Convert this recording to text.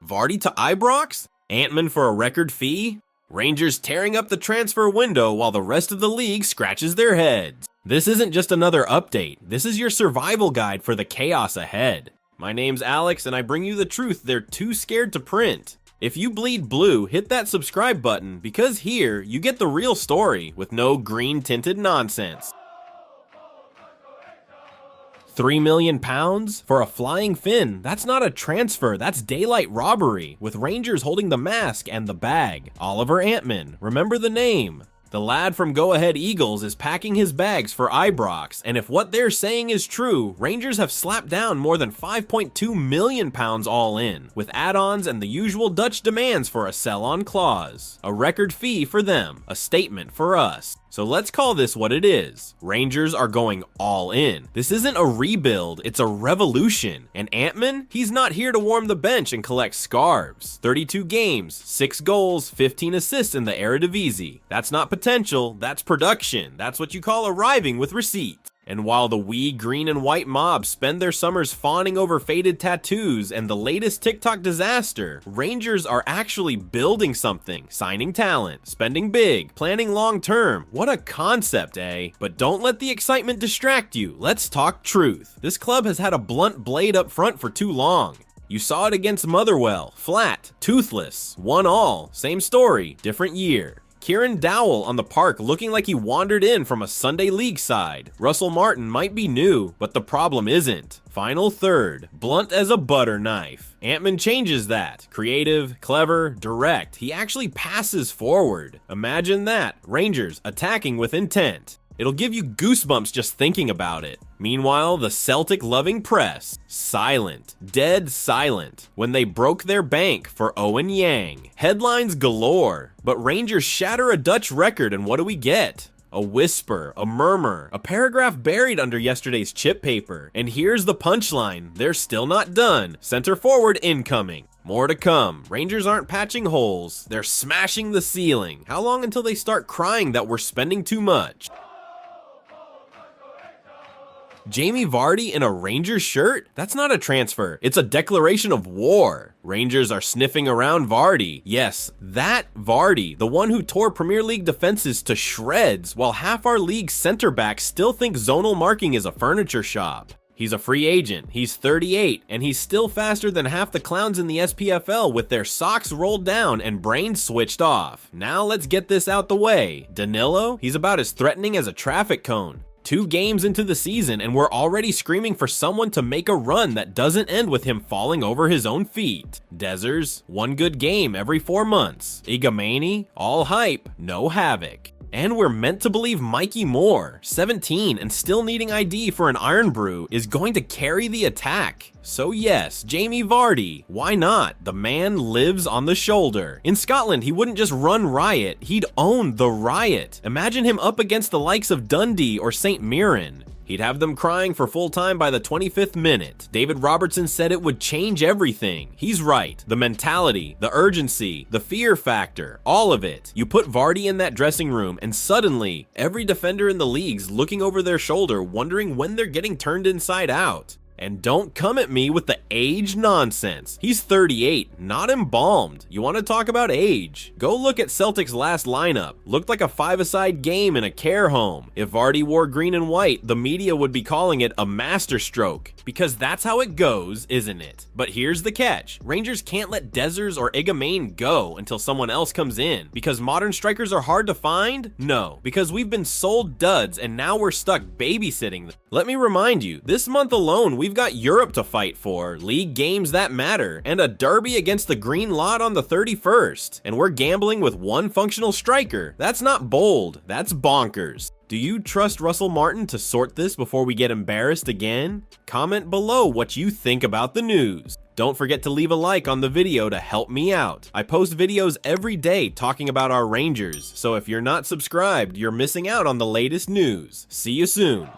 Vardy to Ibrox? Antman for a record fee? Rangers tearing up the transfer window while the rest of the league scratches their heads. This isn't just another update, this is your survival guide for the chaos ahead. My name's Alex and I bring you the truth they're too scared to print. If you bleed blue, hit that subscribe button because here you get the real story with no green tinted nonsense. £3 million for a flying fin? That's not a transfer, that's daylight robbery, with Rangers holding the mask and the bag. Oliver Antman, remember the name. The lad from Go Ahead Eagles is packing his bags for Ibrox, and if what they're saying is true, Rangers have slapped down more than £5.2 million all in, with add-ons and the usual Dutch demands for a sell-on clause. A record fee for them, a statement for us. So let's call this what it is. Rangers are going all in. This isn't a rebuild, it's a revolution. And Antman, he's not here to warm the bench and collect scarves. 32 games, 6 goals, 15 assists in the Eredivisie. That's not potential, that's production. That's what you call arriving with receipts. And while the wee green and white mob spend their summers fawning over faded tattoos and the latest TikTok disaster, Rangers are actually building something, signing talent, spending big, planning long term. What a concept, eh? But don't let the excitement distract you. Let's talk truth. This club has had a blunt blade up front for too long. You saw it against Motherwell, flat, toothless, 1-1, same story, different year. Kieran Dowell on the park looking like he wandered in from a Sunday League side. Russell Martin might be new, but the problem isn't. Final third, blunt as a butter knife. Antman changes that. Creative, clever, direct. He actually passes forward. Imagine that. Rangers attacking with intent. It'll give you goosebumps just thinking about it. Meanwhile, the Celtic-loving press, silent, dead silent, when they broke their bank for Owen Yang. Headlines galore, but Rangers shatter a Dutch record and what do we get? A whisper, a murmur, a paragraph buried under yesterday's chip paper. And here's the punchline, they're still not done. Center forward incoming. More to come. Rangers aren't patching holes, they're smashing the ceiling. How long until they start crying that we're spending too much? Jamie Vardy in a Rangers shirt? That's not a transfer, it's a declaration of war. Rangers are sniffing around Vardy. Yes, that Vardy, the one who tore Premier League defenses to shreds, while half our league's center backs still think zonal marking is a furniture shop. He's a free agent, he's 38, and he's still faster than half the clowns in the SPFL with their socks rolled down and brains switched off. Now let's get this out the way. Danilo? He's about as threatening as a traffic cone. 2 games into the season and we're already screaming for someone to make a run that doesn't end with him falling over his own feet. Dezers, 1 good game every 4 months. Igamani, all hype, no havoc. And we're meant to believe Mikey Moore, 17 and still needing ID for an Iron Brew, is going to carry the attack. So yes, Jamie Vardy, why not? The man lives on the shoulder. In Scotland, he wouldn't just run riot, he'd own the riot. Imagine him up against the likes of Dundee or St. Mirren. He'd have them crying for full time by the 25th minute. David Robertson said it would change everything. He's right. The mentality, the urgency, the fear factor, all of it. You put Vardy in that dressing room and suddenly, every defender in the league's looking over their shoulder wondering when they're getting turned inside out. And don't come at me with the age nonsense. He's 38, not embalmed. You want to talk about age? Go look at Celtic's last lineup. Looked like a 5-a-side game in a care home. If Vardy wore green and white, the media would be calling it a masterstroke. Because that's how it goes, isn't it? But here's the catch. Rangers can't let Dezers or Igamane go until someone else comes in. Because modern strikers are hard to find? No. Because we've been sold duds and now we're stuck babysitting them. Let me remind you, this month alone, we've got Europe to fight for, league games that matter, and a derby against the Green Lot on the 31st. And we're gambling with 1 functional striker. That's not bold, that's bonkers. Do you trust Russell Martin to sort this before we get embarrassed again? Comment below what you think about the news. Don't forget to leave a like on the video to help me out. I post videos every day talking about our Rangers, so if you're not subscribed, you're missing out on the latest news. See you soon.